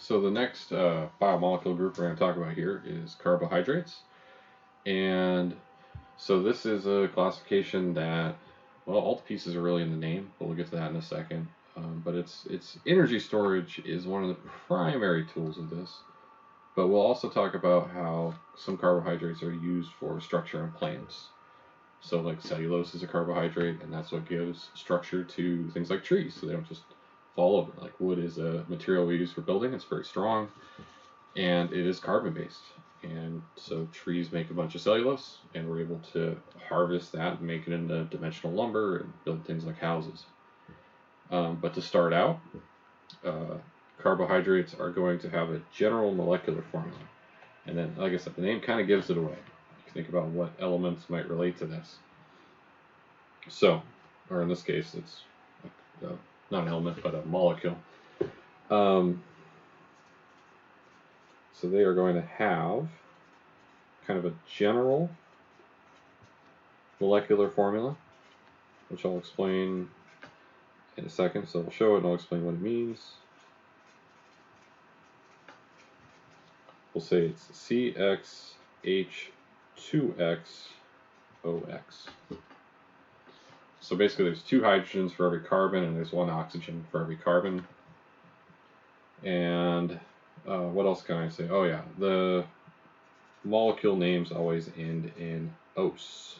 So the next biomolecule group we're going to talk about here is carbohydrates. And so this is a classification that, well, all the pieces are really in the name, but we'll get to that in a second. But it's energy storage is one of the primary tools of this. But we'll also talk about how some carbohydrates are used for structure in plants. So like cellulose is a carbohydrate, and that's what gives structure to things like trees, so they don't just fall over. Like wood is a material we use for building. It's very strong, and it is carbon based. And so trees make a bunch of cellulose, and we're able to harvest that and make it into dimensional lumber and build things like houses. But to start out, carbohydrates are going to have a general molecular formula. And then, like I said, the name kind of gives it away. You can think about what elements might relate to this. So, or in this case, it's not an element, but a molecule. So they are going to have kind of a general molecular formula, which I'll explain in a second. So we'll show it and I'll explain what it means. We'll say it's CH2X-OX. So basically there's 2 hydrogens for every carbon and there's 1 oxygen for every carbon. And what else can I say? Oh yeah, the molecule names always end in -ose.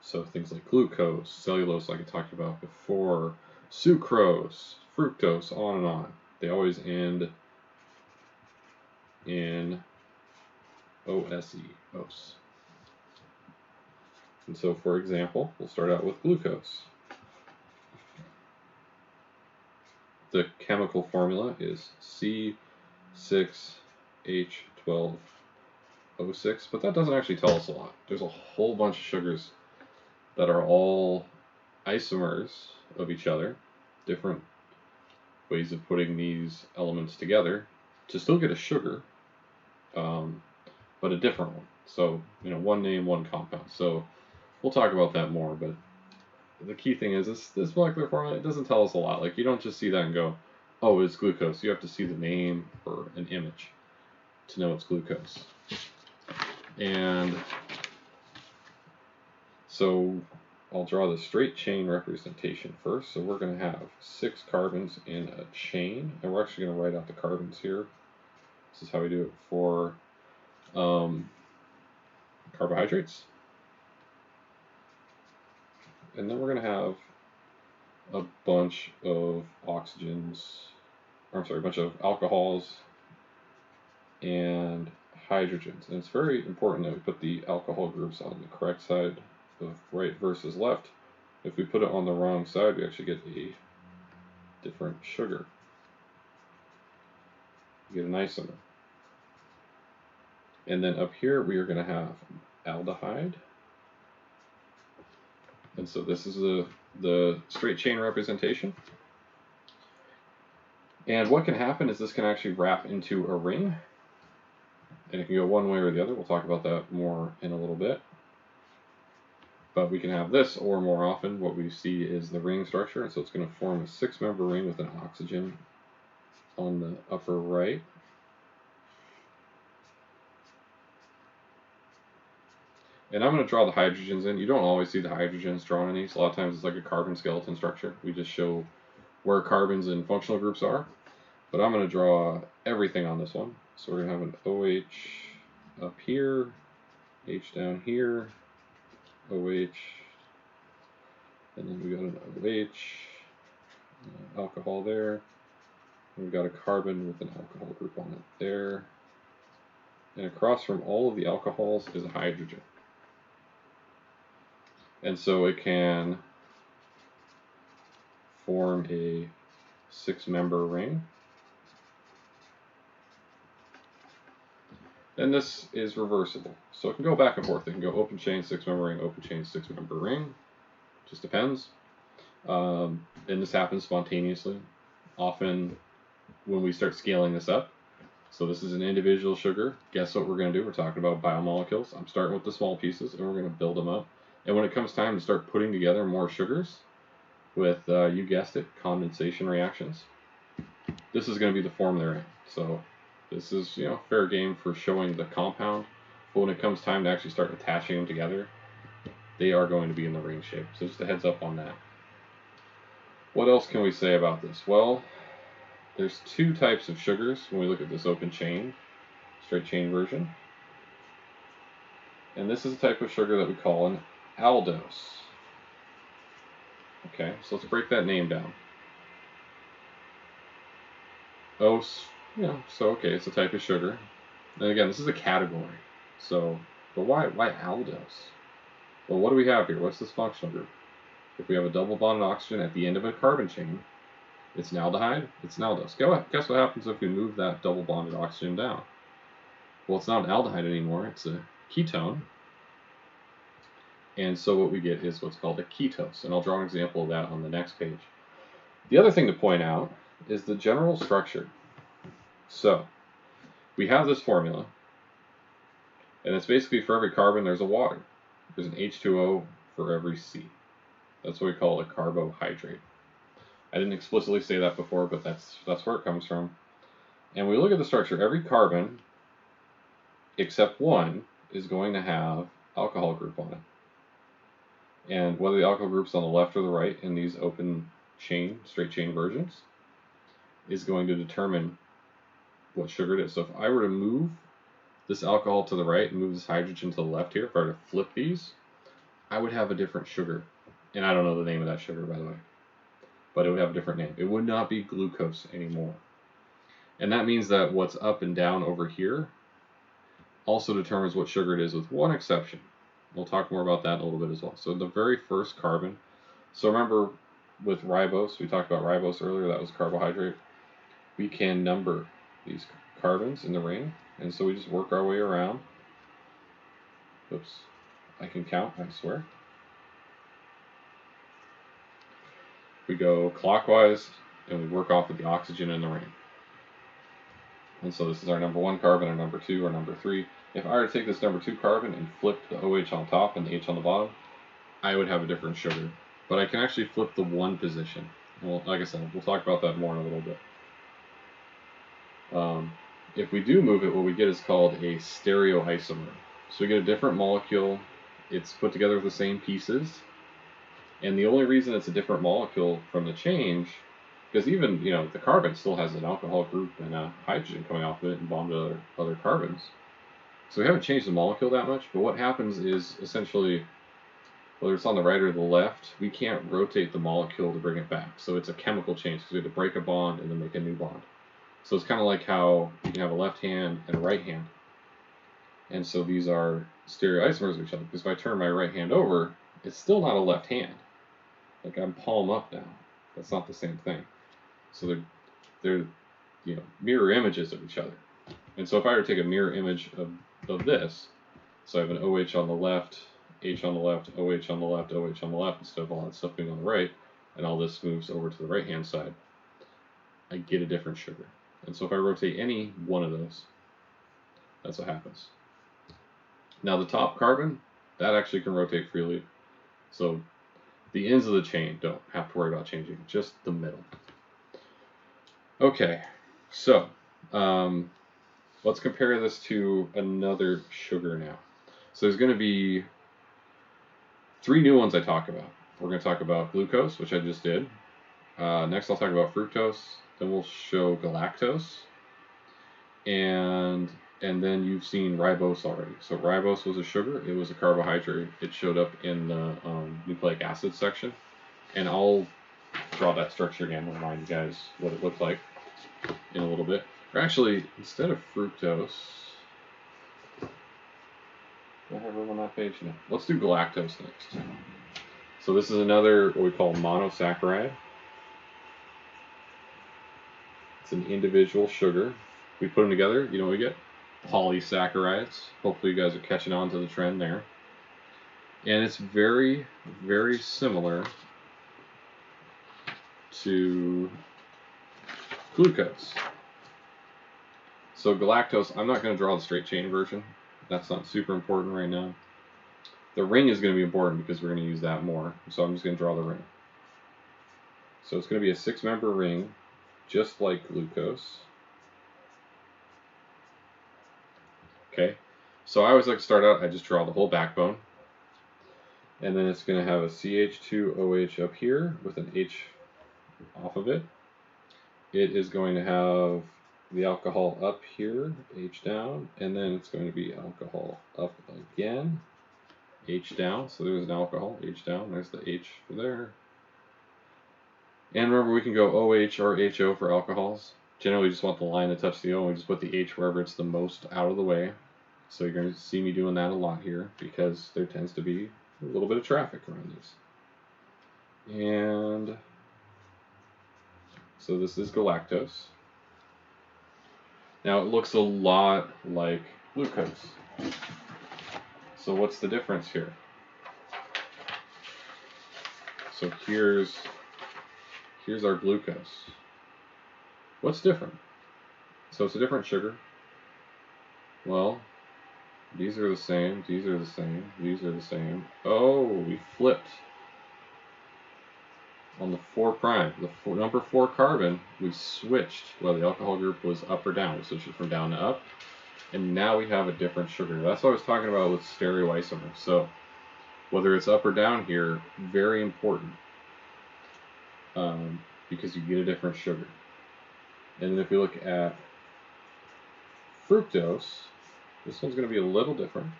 So things like glucose, cellulose, like I talked about before, sucrose, fructose, on and on. They always end in OSE, ose. And so, for example, we'll start out with glucose. The chemical formula is C6H12O6, but that doesn't actually tell us a lot. There's a whole bunch of sugars that are all isomers of each other, different ways of putting these elements together to still get a sugar, but a different one. So, one name, one compound. So we'll talk about that more, but the key thing is this molecular formula, it doesn't tell us a lot. Like, you don't just see that and go, oh, it's glucose. You have to see the name or an image to know it's glucose. And so I'll draw the straight chain representation first. So we're going to have 6 carbons in a chain, and we're actually going to write out the carbons here. This is how we do it for carbohydrates. And then we're going to have a bunch of a bunch of alcohols and hydrogens. And it's very important that we put the alcohol groups on the correct side of right versus left. If we put it on the wrong side, we actually get a different sugar. You get an isomer. And then up here, we are going to have aldehyde. And so this is the straight chain representation. And what can happen is this can actually wrap into a ring. And it can go one way or the other. We'll talk about that more in a little bit. But we can have this, or more often, what we see is the ring structure. And so it's going to form a 6-member ring with an oxygen on the upper right. And I'm going to draw the hydrogens in. You don't always see the hydrogens drawn in these. A lot of times it's like a carbon skeleton structure. We just show where carbons and functional groups are. But I'm going to draw everything on this one. So we're going to have an OH up here, H down here, OH, and then we got an OH, alcohol there. And we've got a carbon with an alcohol group on it there. And across from all of the alcohols is a hydrogen. And so it can form a 6-member ring. And this is reversible. So it can go back and forth. It can go open chain, 6-member ring, open chain, 6-member ring. Just depends. And this happens spontaneously. Often when we start scaling this up. So this is an individual sugar. Guess what we're going to do? We're talking about biomolecules. I'm starting with the small pieces, and we're going to build them up. And when it comes time to start putting together more sugars, with, you guessed it, condensation reactions. This is going to be the form they're in. So this is, fair game for showing the compound. But when it comes time to actually start attaching them together, they are going to be in the ring shape. So just a heads up on that. What else can we say about this? Well, there's two types of sugars when we look at this open chain, straight chain version. And this is a type of sugar that we call an aldose. Okay, so let's break that name down. Ose, so okay, it's a type of sugar. And again, this is a category. So, but why aldose? Well, what do we have here? What's this functional group? If we have a double bonded oxygen at the end of a carbon chain, it's an aldehyde, it's an aldose. Guess what happens if we move that double bonded oxygen down? Well, it's not an aldehyde anymore, it's a ketone. And so what we get is what's called a ketose. And I'll draw an example of that on the next page. The other thing to point out is the general structure. So we have this formula, and it's basically for every carbon there's a water. There's an H2O for every C. That's what we call a carbohydrate. I didn't explicitly say that before, but that's where it comes from. And we look at the structure. Every carbon, except one, is going to have alcohol group on it. And whether the alcohol group's on the left or the right in these open chain, straight chain versions, is going to determine what sugar it is. So if I were to move this alcohol to the right and move this hydrogen to the left here, if I were to flip these, I would have a different sugar. And I don't know the name of that sugar, by the way. But it would have a different name. It would not be glucose anymore. And that means that what's up and down over here also determines what sugar it is, with one exception. We'll talk more about that in a little bit as well. So the very first carbon, so remember with ribose, we talked about ribose earlier, that was carbohydrate. We can number these carbons in the ring, and so we just work our way around. Oops, I can count, I swear. We go clockwise, and we work off of the oxygen in the ring. And so this is our number 1 carbon, our number 2, our number 3. If I were to take this number 2 carbon and flip the OH on top and the H on the bottom, I would have a different sugar. But I can actually flip the 1 position. Well, like I said, we'll talk about that more in a little bit. If we do move it, what we get is called a stereoisomer. So we get a different molecule. It's put together with the same pieces. And the only reason it's a different molecule from the change, because even, the carbon still has an alcohol group and a hydrogen coming off of it and bonded to other carbons. So we haven't changed the molecule that much, but what happens is essentially, whether it's on the right or the left, we can't rotate the molecule to bring it back. So it's a chemical change, because we have to break a bond and then make a new bond. So it's kind of like how you can have a left hand and a right hand. And so these are stereoisomers of each other, because if I turn my right hand over, it's still not a left hand. Like I'm palm up now. That's not the same thing. So they're mirror images of each other. And so if I were to take a mirror image of this, so I have an OH on the left, H on the left, OH on the left, OH on the left, instead of all that stuff being on the right, and all this moves over to the right hand side, I get a different sugar. And so if I rotate any one of those, that's what happens. Now the top carbon, that actually can rotate freely. So the ends of the chain don't have to worry about changing, just the middle. Okay, so let's compare this to another sugar now. So there's going to be 3 new ones I talk about. We're going to talk about glucose, which I just did. Next I'll talk about fructose. Then we'll show galactose. And then you've seen ribose already. So ribose was a sugar. It was a carbohydrate. It showed up in the nucleic acid section. And I'll draw that structure again and remind you guys what it looked like in a little bit. Or actually, instead of fructose, do I have room on that page? No. Let's do galactose next. So this is another what we call monosaccharide. It's an individual sugar. We put them together, you know what we get? Polysaccharides. Hopefully you guys are catching on to the trend there. And it's very, very similar to glucose. So galactose, I'm not going to draw the straight chain version. That's not super important right now. The ring is going to be important because we're going to use that more. So I'm just going to draw the ring. So it's going to be a 6-member ring, just like glucose. Okay, so I always like to start out, I just draw the whole backbone. And then it's going to have a CH2OH up here with an H off of it. It is going to have the alcohol up here, H down, and then it's going to be alcohol up again, H down. So there's an alcohol, H down, there's the H for there. And remember, we can go OH or HO for alcohols. Generally, we just want the line to touch the O, and we just put the H wherever it's the most out of the way. So you're going to see me doing that a lot here because there tends to be a little bit of traffic around these. And so this is galactose. Now it looks a lot like glucose. So what's the difference here? So here's our glucose. What's different? So it's a different sugar. Well, these are the same, these are the same, these are the same. Oh, we flipped. On the 4', the number 4 carbon, we switched. Well, the alcohol group was up or down. We switched it from down to up. And now we have a different sugar. That's what I was talking about with stereoisomers. So whether it's up or down here, very important. Because you get a different sugar. And then if we look at fructose, this one's going to be a little different.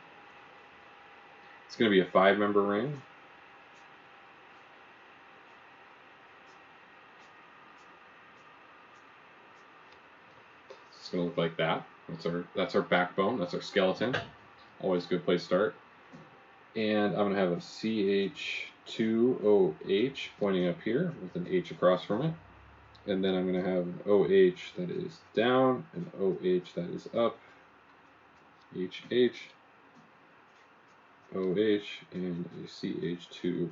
It's going to be a 5-member ring. It's going to look like that. That's our backbone. That's our skeleton. Always a good place to start. And I'm going to have a CH2OH pointing up here with an H across from it. And then I'm going to have an OH that is down, an OH that is up, HH, OH, and a CH2OH.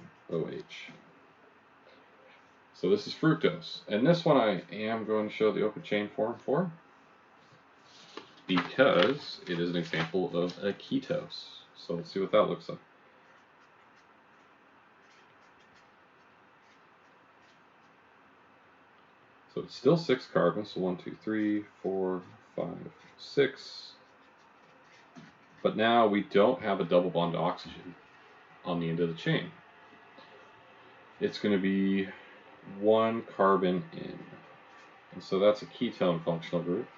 So this is fructose. And this one I am going to show the open chain form for because it is an example of a ketose. So let's see what that looks like. So it's still 6 carbons, so 1, 2, 3, 4, 5, 6. But now we don't have a double bond to oxygen on the end of the chain. It's going to be 1 carbon in. And so that's a ketone functional group.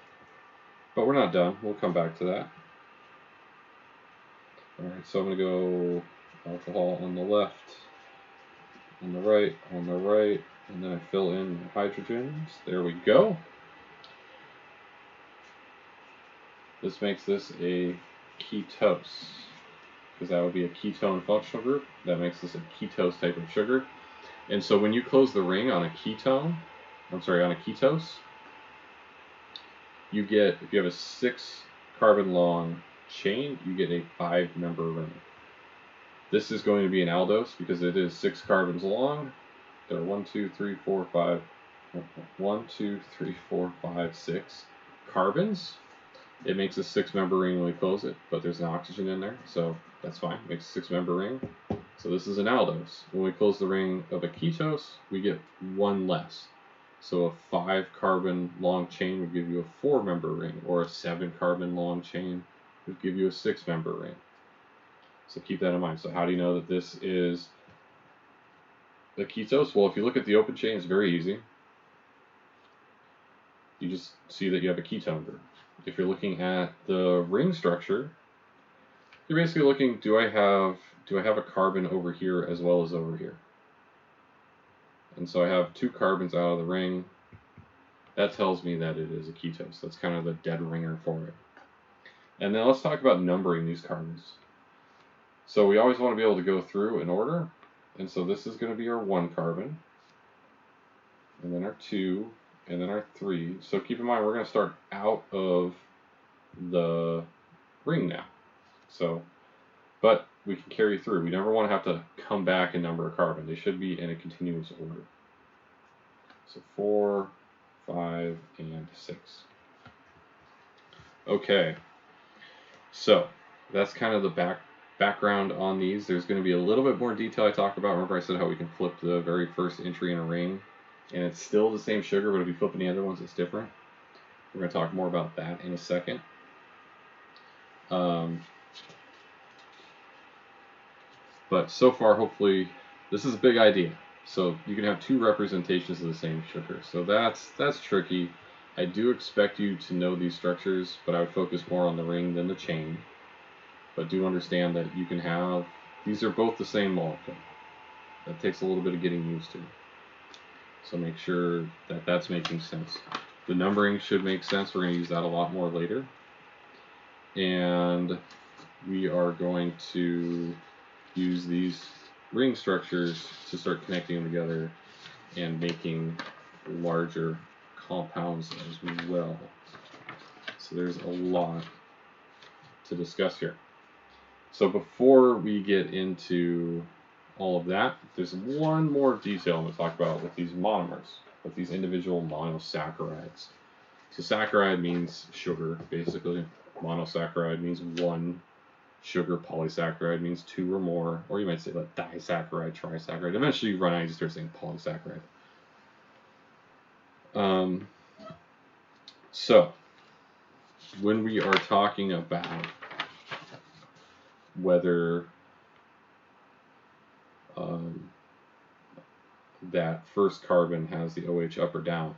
But we're not done. We'll come back to that. Alright, so I'm going to go alcohol on the left, on the right, on the right, and then I fill in the hydrogens. There we go. This makes this a ketose, because that would be a ketone functional group. That makes this a ketose type of sugar. And so when you close the ring on a ketone, on a ketose, you get, if you have a 6 carbon long chain, you get a 5-member ring. This is going to be an aldose because it is 6 carbons long. There are 1, 2, 3, 4, 5, 1, 2, 3, 4, 5, 6 carbons. It makes a 6-member ring when we close it, but there's an oxygen in there, so that's fine. It makes a 6-member ring. So this is an aldose. When we close the ring of a ketose, we get 1 less. So a 5 carbon long chain would give you a 4-member ring, or a 7 carbon long chain would give you a 6-member ring. So keep that in mind. So how do you know that this is a ketose? Well, if you look at the open chain, it's very easy. You just see that you have a ketone group. If you're looking at the ring structure, you're basically looking, do I have a carbon over here as well as over here? And so I have 2 carbons out of the ring. That tells me that it is a ketose. That's kind of the dead ringer for it. And then let's talk about numbering these carbons. So we always want to be able to go through in order. And so this is going to be our 1 carbon, and then our 2, and then our 3. So keep in mind, we're going to start out of the ring now. So, but we can carry through. We never want to have to come back and number a carbon. They should be in a continuous order. So 4, 5, and 6. Okay. So that's kind of the background on these. There's going to be a little bit more detail I talk about. Remember I said how we can flip the very first entry in a ring and it's still the same sugar, but if you flip any other ones, it's different. We're going to talk more about that in a second. But so far, hopefully, this is a big idea. So you can have two representations of the same sugar. So that's tricky. I do expect you to know these structures, but I would focus more on the ring than the chain. But do understand that you can have, these are both the same molecule. That takes a little bit of getting used to. So make sure that that's making sense. The numbering should make sense. We're going to use that a lot more later. And we are going to use these ring structures to start connecting them together and making larger compounds as well. So there's a lot to discuss here. So before we get into all of that, there's one more detail I'm going to talk about with these monomers, with these individual monosaccharides. So saccharide means sugar, basically. Monosaccharide means one sugar. Polysaccharide means two or more. Or you might say like disaccharide, trisaccharide. Eventually you run out and you start saying polysaccharide. So when we are talking about whether that first carbon has the OH up or down,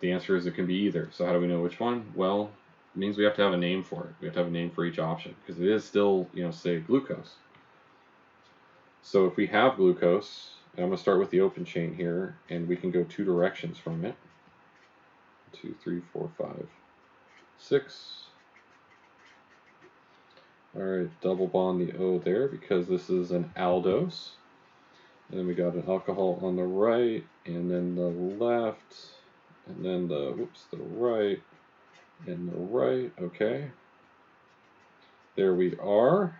the answer is it can be either. So how do we know which one? Well, it means we have to have a name for it. We have to have a name for each option because it is still, say glucose. So if we have glucose, and I'm going to start with the open chain here, and we can go two directions from it. 2, 3, 4, 5, 6. Alright, double bond the O there because this is an aldose. And then we got an alcohol on the right, and then the left, and then the right, and the right. Okay. There we are.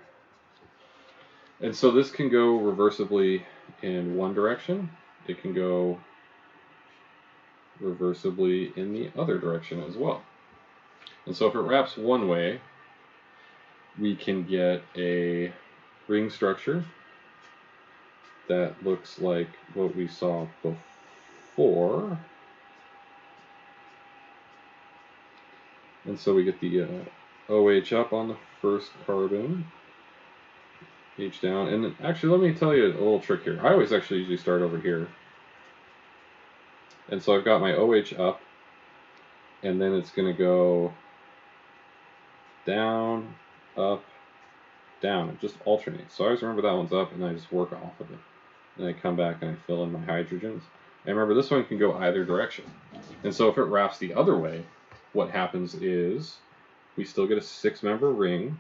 And so this can go reversibly in one direction. It can go reversibly in the other direction as well. And so if it wraps one way, we can get a ring structure that looks like what we saw before. And so we get the OH up on the first carbon, H down. And actually, let me tell you a little trick here. I always actually usually start over here. And so I've got my OH up, and then it's going to go down, up, down. It just alternates. So I always remember that one's up, and I just work off of it. And I come back and I fill in my hydrogens. And remember, this one can go either direction. And so if it wraps the other way, what happens is we still get a 6-member ring.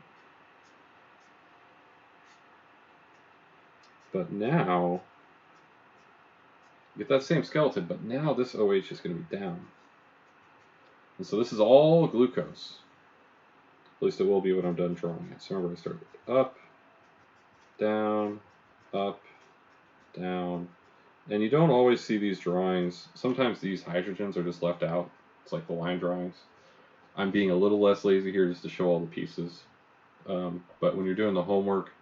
But now, get that same skeleton, but now this OH is going to be down. And so this is all glucose. At least it will be when I'm done drawing it. So remember, I start up, down, down. And you don't always see these drawings. Sometimes these hydrogens are just left out. It's like the line drawings. I'm being a little less lazy here just to show all the pieces. But when you're doing the homework,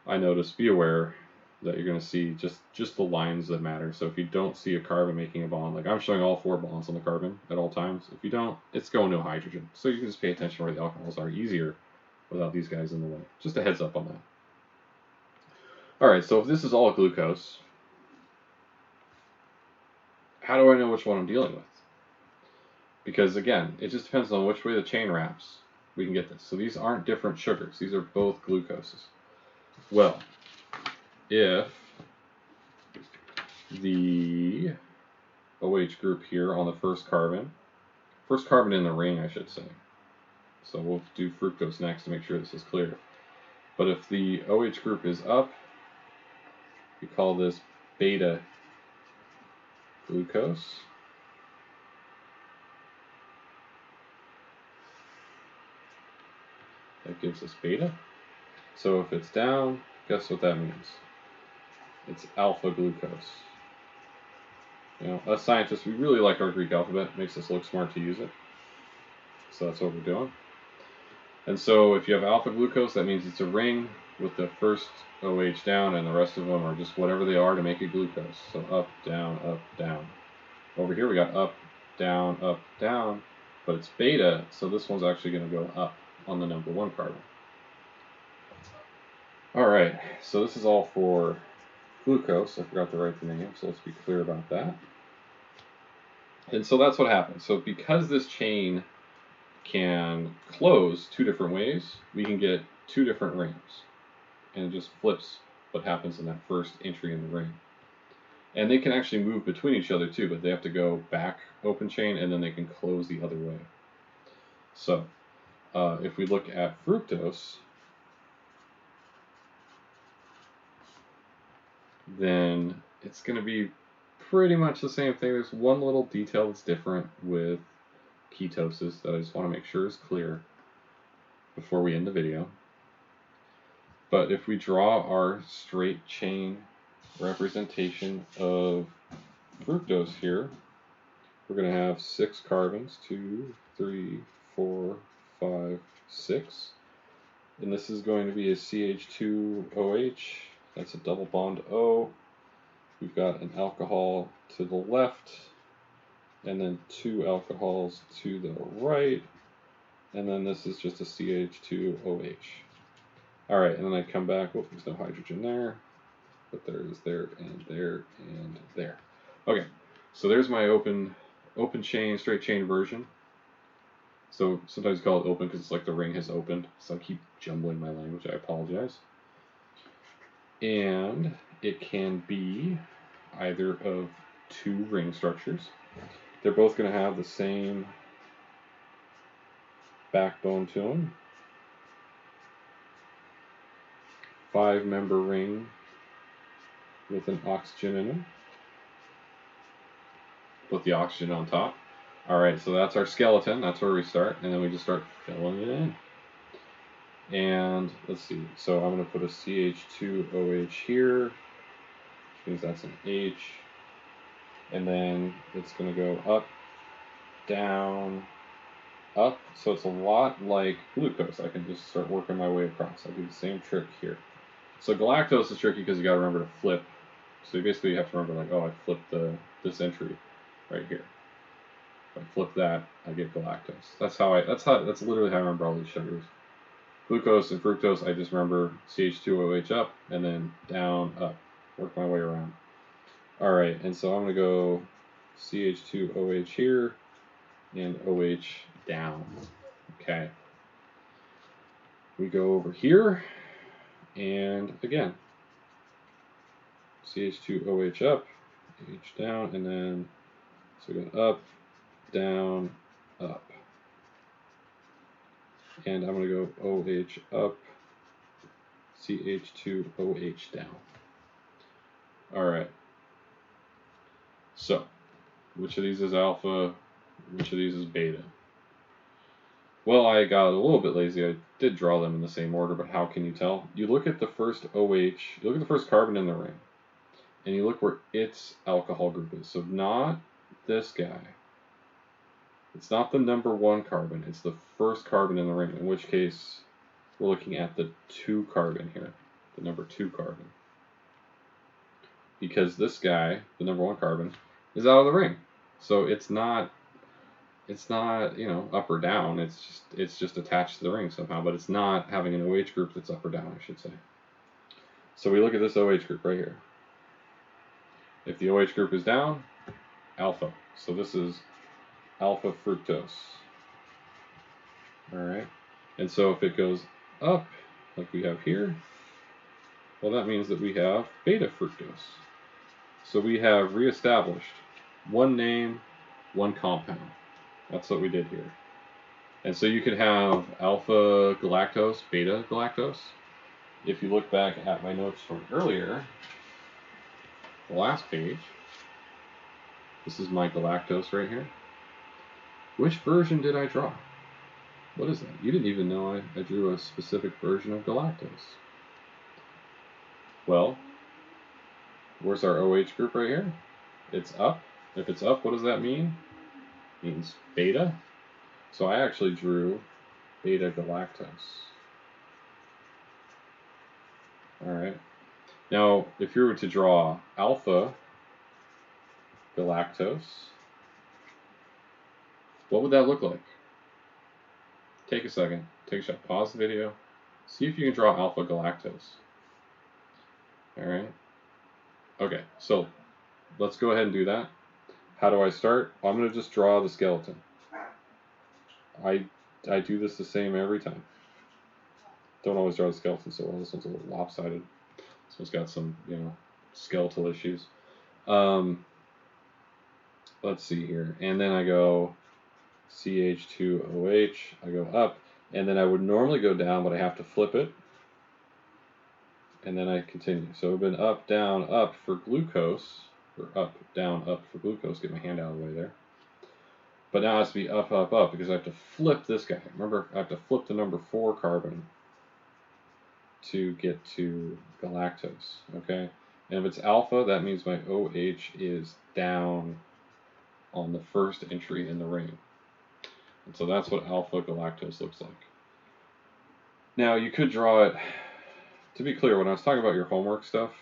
I notice, be aware that you're going to see just the lines that matter. So if you don't see a carbon making a bond, like I'm showing all 4 bonds on the carbon at all times. If you don't, it's going to a hydrogen. So you can just pay attention where the alcohols are easier without these guys in the way. Just a heads up on that. All right, so if this is all glucose, how do I know which one I'm dealing with? Because again, it just depends on which way the chain wraps. We can get this. So these aren't different sugars. These are both glucoses. Well, if the OH group here on the first carbon in the ring, I should say. So we'll do fructose next to make sure this is clear. But if the OH group is up, we call this beta glucose. That gives us beta. So if it's down, guess what that means? It's alpha glucose. You know, us scientists, we really like our Greek alphabet. It makes us look smart to use it. So that's what we're doing. And so if you have alpha glucose, that means it's a ring. with the first OH down, and the rest of them are just whatever they are to make it glucose. So up, down, up, down. Over here we got up, down, but it's beta, so this one's actually going to go up on the number 1 carbon. Alright, so this is all for glucose. I forgot to write the name, so let's be clear about that. And so that's what happens. So because this chain can close 2 different ways, we can get 2 different rings. And it just flips what happens in that first entry in the ring. And they can actually move between each other too, but they have to go back open chain and then they can close the other way. So if we look at fructose, then it's going to be pretty much the same thing. There's one little detail that's different with ketosis that I just want to make sure is clear before we end the video. But if we draw our straight chain representation of fructose here, we're going to have 6 carbons, 2, 3, 4, 5, 6. And this is going to be a CH2OH. That's a double bond O. We've got an alcohol to the left, and then 2 alcohols to the right, and then this is just a CH2OH. Alright, and then I come back, oh, there's no hydrogen there, but there is there, and there, and there. Okay, so there's my open chain, straight chain version. So sometimes call it open because it's like the ring has opened, so I keep jumbling my language, I apologize. And it can be either of 2 ring structures. They're both going to have the same backbone to them. 5-member ring with an oxygen in it. Put the oxygen on top. Alright, so that's our skeleton. That's where we start. And then we just start filling it in. And let's see. So I'm going to put a CH2OH here, which means that's an H. And then it's going to go up, down, up. So it's a lot like glucose. I can just start working my way across. I'll do the same trick here. So galactose is tricky because you got to remember to flip. So you basically have to remember, like, oh, I flipped this entry right here. If I flip that, I get galactose. That's literally how I remember all these sugars. Glucose and fructose, I just remember CH2OH up and then down, up. Work my way around. All right, and so I'm going to go CH2OH here and OH down. Okay. We go over here, and again, CH2OH up, H down, and then so we go up, down, up. And I'm going to go OH up, CH2OH down. Alright. So, which of these is alpha? Which of these is beta? Well, I got a little bit lazy. I did draw them in the same order, but how can you tell? You look at the first OH, you look at the first carbon in the ring, and you look where its alcohol group is. So not this guy. It's not the number 1 carbon, it's the first carbon in the ring, in which case we're looking at the 2 carbon here, the number 2 carbon. Because this guy, the number 1 carbon, is out of the ring. So it's not, you know, up or down, it's just attached to the ring somehow, but it's not having an OH group that's up or down, I should say. So we look at this OH group right here. If the OH group is down, alpha. So this is alpha fructose. Alright, and so if it goes up, like we have here, well, that means that we have beta fructose. So we have reestablished 1 name, 1 compound. That's what we did here. And so you could have alpha galactose, beta galactose. If you look back at my notes from earlier, the last page, this is my galactose right here. Which version did I draw? What is that? You didn't even know I drew a specific version of galactose. Well, where's our OH group right here? It's up. If it's up, what does that mean? It means beta. So I actually drew beta galactose. All right. Now, if you were to draw alpha galactose, what would that look like? Take a second. Take a shot. Pause the video. See if you can draw alpha galactose. All right. Okay. So let's go ahead and do that. How do I start? I'm going to just draw the skeleton. I do this the same every time. Don't always draw the skeleton so well. This one's a little lopsided. This one's got some, skeletal issues. Let's see here. And then I go CH2OH. I go up. And then I would normally go down, but I have to flip it. And then I continue. So I've been up, down, up for glucose. Or up, down, up for glucose. Get my hand out of the way there. But now it has to be up, up, up because I have to flip this guy. Remember, I have to flip the number 4 carbon to get to galactose. Okay? And if it's alpha, that means my OH is down on the first entry in the ring. And so that's what alpha galactose looks like. Now, you could draw it, to be clear, when I was talking about your homework stuff,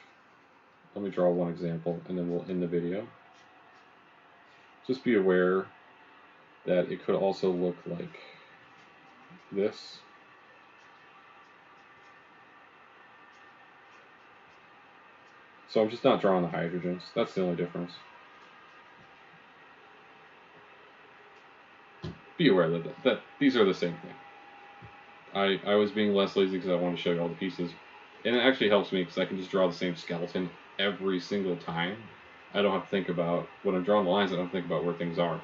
let me draw one example and then we'll end the video. Just be aware that it could also look like this. So I'm just not drawing the hydrogens. That's the only difference. Be aware that these are the same thing. I was being less lazy because I wanted to show you all the pieces. And it actually helps me because I can just draw the same skeleton every single time. I don't have to think about, when I'm drawing the lines, I don't think about where things are.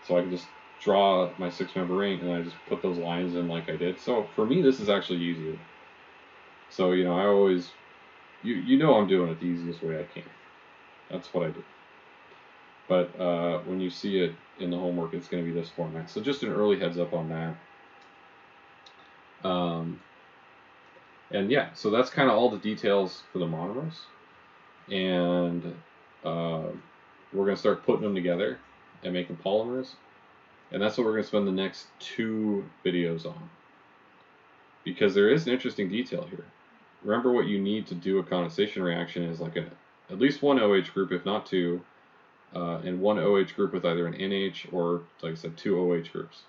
So I can just draw my 6-member ring and I just put those lines in like I did. So for me, this is actually easier. So, I always, I'm doing it the easiest way I can. That's what I do. But when you see it in the homework, it's going to be this format. So just an early heads up on that. And yeah, so that's kind of all the details for the monomers. And we're going to start putting them together and making polymers. And that's what we're going to spend the next 2 videos on. Because there is an interesting detail here. Remember, what you need to do a condensation reaction is like at least 1 OH group, if not 2, and 1 OH group with either an NH or, like I said, 2 OH groups.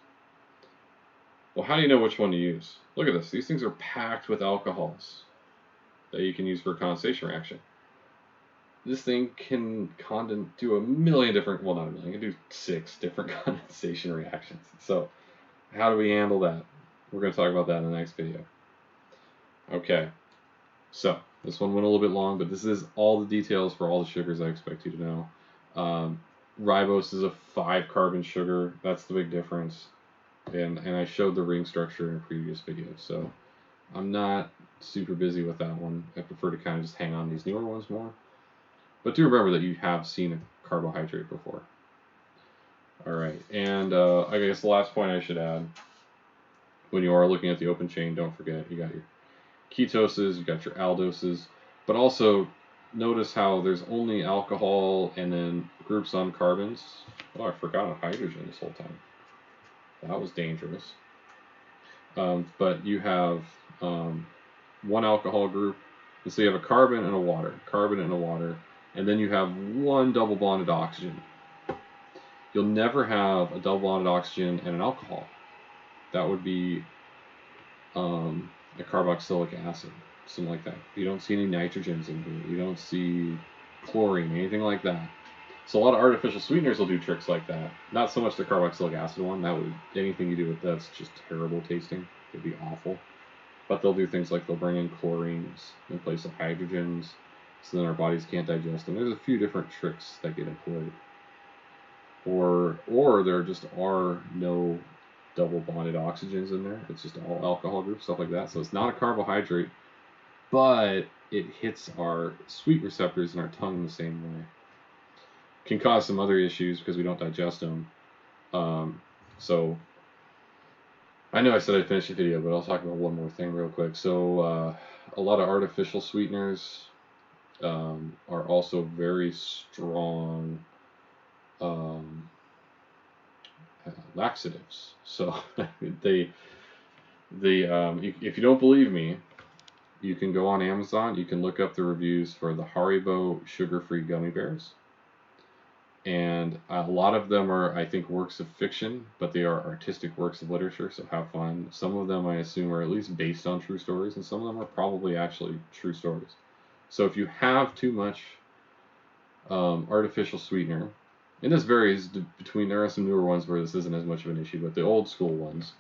Well, how do you know which one to use? Look at this. These things are packed with alcohols that you can use for a condensation reaction. This thing can do a million different, well, not a million, it can do 6 different condensation reactions. So how do we handle that? We're going to talk about that in the next video. Okay, so this one went a little bit long, but this is all the details for all the sugars I expect you to know. Ribose is a 5-carbon sugar. That's the big difference. And I showed the ring structure in a previous video, so I'm not super busy with that one. I prefer to kind of just hang on these newer ones more. But do remember that you have seen a carbohydrate before. Alright, and I guess the last point I should add, when you are looking at the open chain, don't forget you got your ketoses, you got your aldoses, but also notice how there's only alcohol and then groups on carbons. Oh, I forgot a hydrogen this whole time. That was dangerous. But you have 1 alcohol group, and so you have a carbon and a water, and then you have 1 double bonded oxygen. You'll never have a double bonded oxygen and an alcohol. That would be a carboxylic acid, something like that. You don't see any nitrogens in here. You don't see chlorine, anything like that. So a lot of artificial sweeteners will do tricks like that. Not so much the carboxylic acid one. That would, anything you do with that's just terrible tasting. It'd be awful. But they'll do things like they'll bring in chlorines in place of hydrogens, so then our bodies can't digest them. There's a few different tricks that get employed. Or there just are no double bonded oxygens in there. It's just all alcohol groups, stuff like that. So it's not a carbohydrate, but it hits our sweet receptors in our tongue in the same way. Can cause some other issues because we don't digest them. So I know I said I'd finish the video, but I'll talk about one more thing real quick. So a lot of artificial sweeteners are also very strong laxatives. So if you don't believe me, You can go on Amazon. You can look up the reviews for the Haribo sugar-free gummy bears. And a lot of them are, I think, works of fiction, but they are artistic works of literature, so have fun. Some of them, I assume, are at least based on true stories, and some of them are probably actually true stories. So if you have too much artificial sweetener, and this varies between, there are some newer ones where this isn't as much of an issue, but the old school ones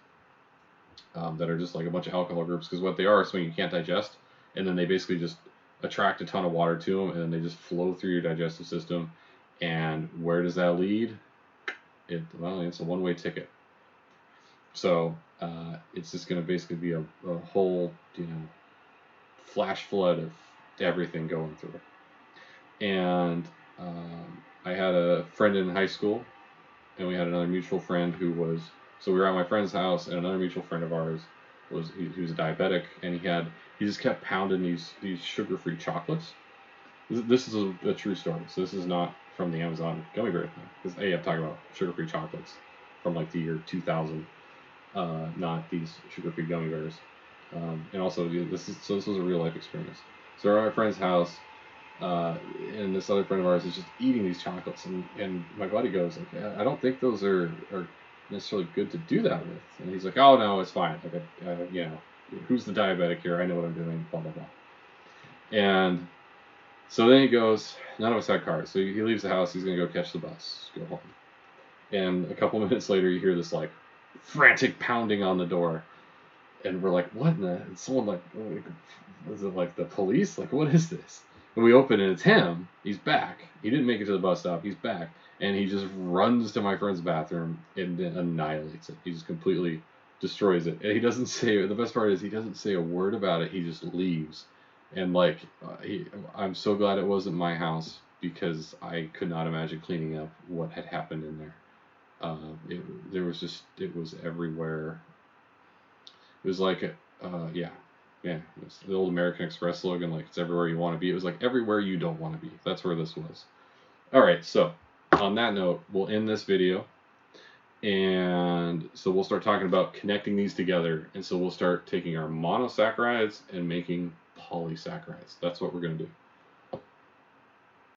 that are just like a bunch of alcohol groups, because what they are is something you can't digest, and then they basically just attract a ton of water to them, and then they just flow through your digestive system. And where does that lead? Well, it's a one-way ticket. So it's just going to basically be a whole, flash flood of everything going through it. And I had a friend in high school, and we had another mutual friend who was. So we were at my friend's house, and another mutual friend of ours he was a diabetic, and he just kept pounding these sugar-free chocolates. This is a true story. So this is not from the Amazon gummy bear thing. Because I'm talking about sugar-free chocolates from like the year 2000, not these sugar-free gummy bears. And also, this was a real life experience. So we're at my friend's house, and this other friend of ours is just eating these chocolates, and my buddy goes, like, I don't think those are necessarily good to do that with. And he's like, oh no, it's fine. Like, who's the diabetic here? I know what I'm doing. Blah blah blah. And so then he goes, none of us had cars, so he leaves the house, he's going to go catch the bus, go home. And a couple minutes later, you hear this, like, frantic pounding on the door. And we're like, what in the... And someone, like, is it, like, the police? Like, what is this? And we open, and it's him. He's back. He didn't make it to the bus stop. He's back. And he just runs to my friend's bathroom and annihilates it. He just completely destroys it. And he doesn't say... The best part is he doesn't say a word about it. He just leaves. And like, I'm so glad it wasn't my house, because I could not imagine cleaning up what had happened in there. It was everywhere. It was like, it's the old American Express slogan, like, it's everywhere you want to be. It was like everywhere you don't want to be. That's where this was. All right, so on that note, we'll end this video. And so we'll start talking about connecting these together. And so we'll start taking our monosaccharides and making polysaccharides. That's what we're going to do.